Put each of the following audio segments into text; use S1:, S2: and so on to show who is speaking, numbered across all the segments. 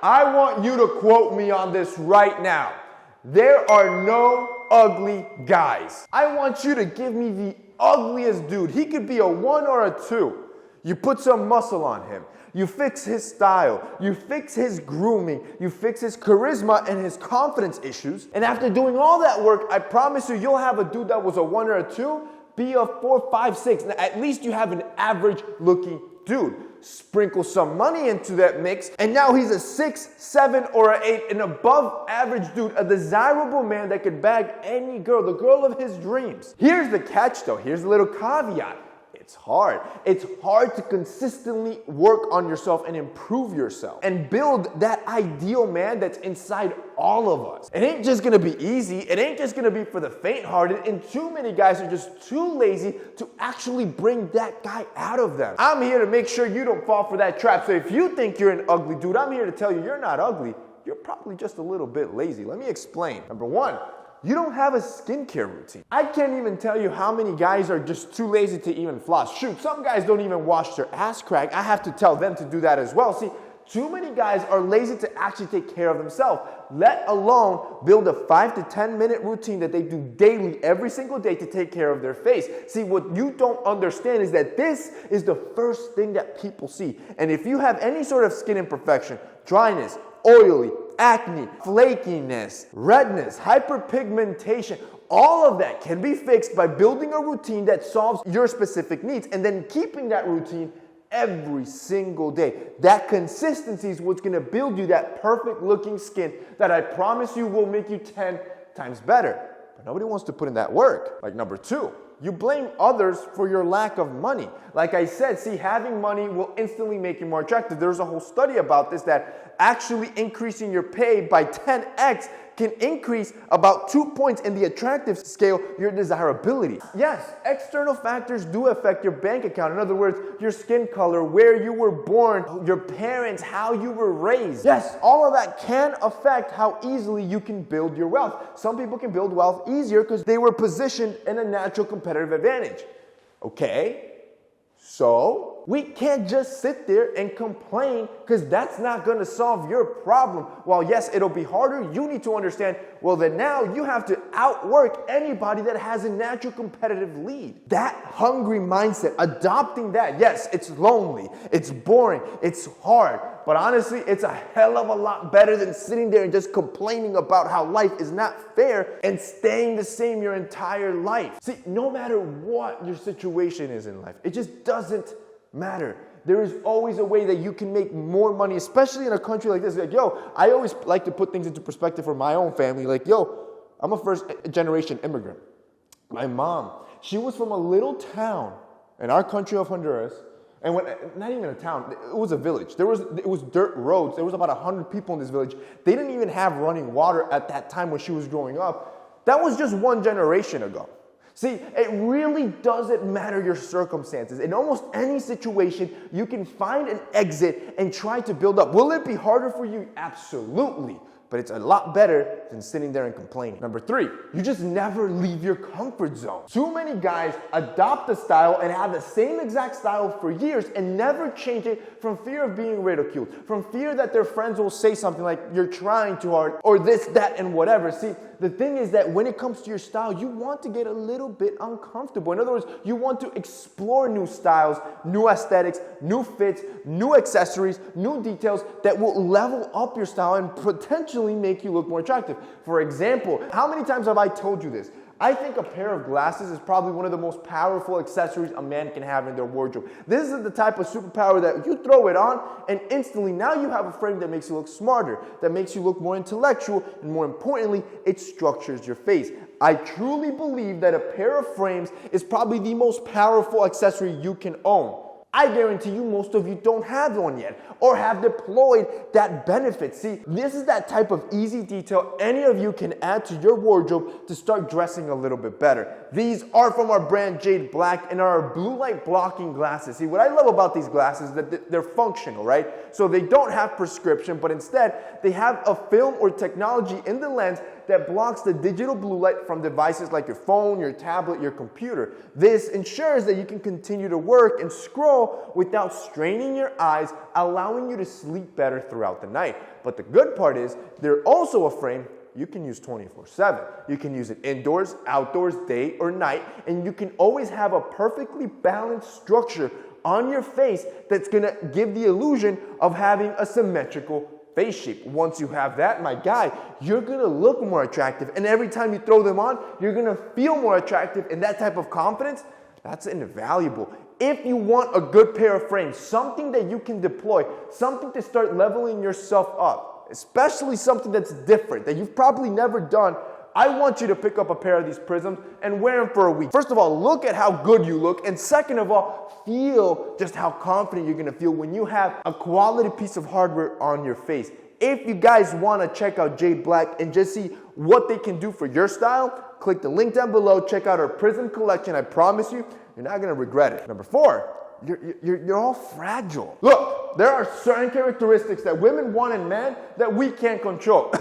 S1: I want you to quote me on this right now. There are no ugly guys. I want you to give me the ugliest dude. He could be a 1 or a 2. You put some muscle on him. You fix his style. You fix his grooming. You fix his charisma and his confidence issues. And after doing all that work, I promise you, you'll have a dude that was a 1 or a 2 be a 4, 5, 6. Now, at least you have an average looking dude. Sprinkle some money into that mix, and now he's a 6, 7, or an 8, an above average dude, a desirable man that could bag any girl, the girl of his dreams. Here's the catch though, here's a little caveat. It's hard. It's hard to consistently work on yourself and improve yourself and build that ideal man that's inside all of us. It ain't just gonna be easy. It ain't just gonna be for the faint-hearted, and too many guys are just too lazy to actually bring that guy out of them. I'm here to make sure you don't fall for that trap. So if you think you're an ugly dude, I'm here to tell you you're not ugly. You're probably just a little bit lazy. Let me explain. Number one, you don't have a skincare routine. I can't even tell you how many guys are just too lazy to even floss. Shoot, some guys don't even wash their ass crack. I have to tell them to do that as well. See, too many guys are lazy to actually take care of themselves, let alone build a 5 to 10 minute routine that they do daily, every single day to take care of their face. See, what you don't understand is that this is the first thing that people see. And if you have any sort of skin imperfection, dryness, oily, acne, flakiness, redness, hyperpigmentation, all of that can be fixed by building a routine that solves your specific needs and then keeping that routine every single day. That consistency is what's gonna build you that perfect looking skin that I promise you will make you 10 times better. But nobody wants to put in that work. Like number 2, you blame others for your lack of money. Like I said, see, having money will instantly make you more attractive. There's a whole study about this that actually increasing your pay by 10x can increase about 2 points in the attractive scale, your desirability. Yes, external factors do affect your bank account. In other words, your skin color, where you were born, your parents, how you were raised. Yes, all of that can affect how easily you can build your wealth. Some people can build wealth easier because they were positioned in a natural competitive advantage. Okay, so we can't just sit there and complain because that's not going to solve your problem. While yes, it'll be harder, you need to understand, well then now you have to outwork anybody that has a natural competitive lead. That hungry mindset, adopting that, yes, it's lonely, it's boring, it's hard, but honestly, it's a hell of a lot better than sitting there and just complaining about how life is not fair and staying the same your entire life. See, no matter what your situation is in life, it just doesn't matter. There is always a way that you can make more money, especially in a country like this. Like, yo, I always like to put things into perspective for my own family. Like, yo, I'm a first generation immigrant. My mom, she was from a little town in our country of Honduras. And when, not even a town, it was a village. It was dirt roads. There was about 100 people in this village. They didn't even have running water at that time when she was growing up. That was just 1 generation ago. See, it really doesn't matter your circumstances. In almost any situation, you can find an exit and try to build up. Will it be harder for you? Absolutely. But it's a lot better than sitting there and complaining. Number 3, you just never leave your comfort zone. Too many guys adopt a style and have the same exact style for years and never change it from fear of being ridiculed, from fear that their friends will say something like, you're trying too hard, or this, that, and whatever. See, the thing is that when it comes to your style, you want to get a little bit uncomfortable. In other words, you want to explore new styles, new aesthetics, new fits, new accessories, new details that will level up your style and potentially make you look more attractive. For example, how many times have I told you this? I think a pair of glasses is probably one of the most powerful accessories a man can have in their wardrobe. This is the type of superpower that you throw it on and instantly now you have a frame that makes you look smarter, that makes you look more intellectual, and more importantly, it structures your face. I truly believe that a pair of frames is probably the most powerful accessory you can own. I guarantee you most of you don't have one yet or have deployed that benefit. See, this is that type of easy detail any of you can add to your wardrobe to start dressing a little bit better. These are from our brand Jade Black and are our blue light blocking glasses. See, what I love about these glasses is that they're functional, right? So they don't have prescription, but instead they have a film or technology in the lens that blocks the digital blue light from devices like your phone, your tablet, your computer. This ensures that you can continue to work and scroll without straining your eyes, allowing you to sleep better throughout the night. But the good part is, they're also a frame you can use 24/7. You can use it indoors, outdoors, day or night, and you can always have a perfectly balanced structure on your face that's gonna give the illusion of having a symmetrical face shape. Once you have that, my guy, you're gonna look more attractive, and every time you throw them on, you're gonna feel more attractive, and that type of confidence, that's invaluable. If you want a good pair of frames, something that you can deploy, something to start leveling yourself up, especially something that's different, that you've probably never done, I want you to pick up a pair of these prisms and wear them for a week. First of all, look at how good you look, and second of all, feel just how confident you're gonna feel when you have a quality piece of hardware on your face. If you guys wanna check out Jay Black and just see what they can do for your style, click the link down below, check out our prism collection. I promise you, you're not gonna regret it. Number 4, you're all fragile. Look, there are certain characteristics that women want in men that we can't control.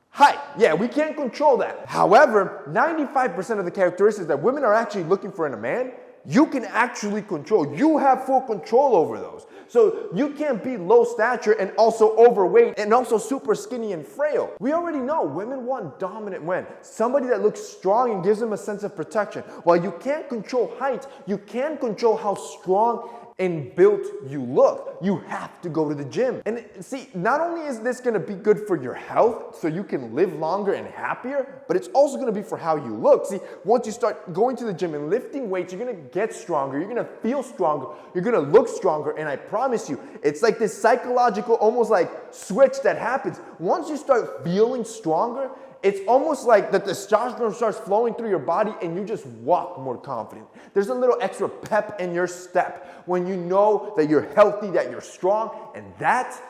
S1: Height, yeah, we can't control that. However, 95% of the characteristics that women are actually looking for in a man, you can actually control. You have full control over those. So you can't be low stature and also overweight and also super skinny and frail. We already know women want dominant men. Somebody that looks strong and gives them a sense of protection. While you can't control height, you can control how strong and built you look. You have to go to the gym. And see, not only is this gonna be good for your health, so you can live longer and happier, but it's also gonna be for how you look. See, once you start going to the gym and lifting weights, you're gonna get stronger, you're gonna feel stronger, you're gonna look stronger, and I promise you, it's like this psychological, almost like switch that happens. Once you start feeling stronger, it's almost like the testosterone starts flowing through your body and you just walk more confident. There's a little extra pep in your step when you know that you're healthy, that you're strong, and that's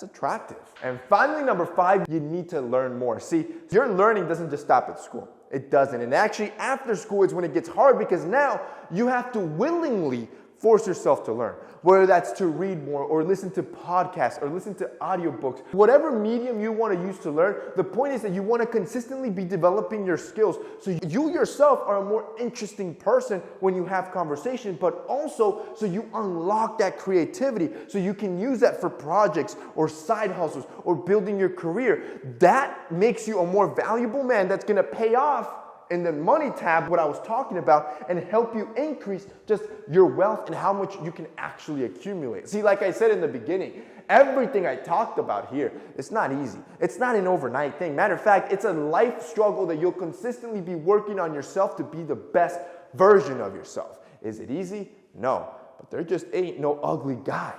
S1: attractive. And finally, number 5, you need to learn more. See, your learning doesn't just stop at school. It doesn't. And actually, after school is when it gets hard, because now you have to willingly force yourself to learn, whether that's to read more or listen to podcasts or listen to audiobooks. Whatever medium you want to use to learn, the point is that you want to consistently be developing your skills so you yourself are a more interesting person when you have conversation, but also so you unlock that creativity so you can use that for projects or side hustles or building your career. That makes you a more valuable man that's going to pay off in the money tab, what I was talking about, and help you increase just your wealth and how much you can actually accumulate. See, like I said in the beginning, everything I talked about here, it's not easy. It's not an overnight thing. Matter of fact, it's a life struggle that you'll consistently be working on yourself to be the best version of yourself. Is it easy? No, but there just ain't no ugly guy.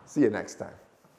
S1: See you next time.